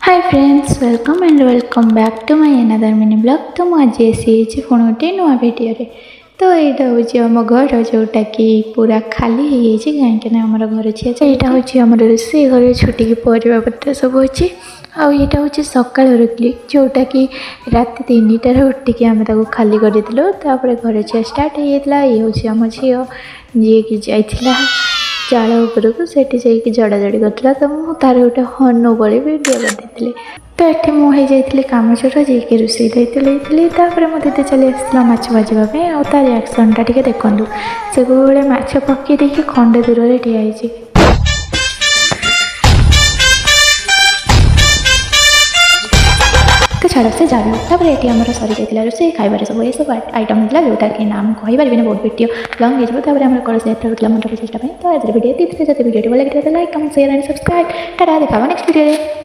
Hi friends welcome back to my another mini blog. तो मुझे आसी पुणी गोटे नुआ भिडियो तो यहाँ हूँ आम घर जोटा कि पूरा खाली हो कहीं आम घर छे यहाँ हूँ आम रोषे घर छुट्टी परिवा पत्र सब अच्छे आईटा हूँ सका क्लिप जोटा कि रात 3टार उठिकी आम खाली कर घर छुआ स्टार्ट होता ये हूँ आम झी जी कि जाइला चाल उपरकू से जड़ाजड़ी करता तो मुझे तार गोटे हनु बड़ी वीडियो कर तो ये मुझे कम छोटा जी के रोषे देती मुझे चली आसला माछ भाजवाई आ तार रिएक्शन टा देखूँ से कौन माछ पकई देखिए खंडे दूर ठिया तो छाड़ से जालू ये आम सरी जाता रोषे खाइबार सब ये सब आइटम होता जोटा कि नाम कहीपर बहुत वीडियो लंग हो कलश यात्रा मंडप चेष्टा तो आज वीडियो भिडियो भल लगे like comment share and subscribe Tata देखा नेक्स्ट वीडियो।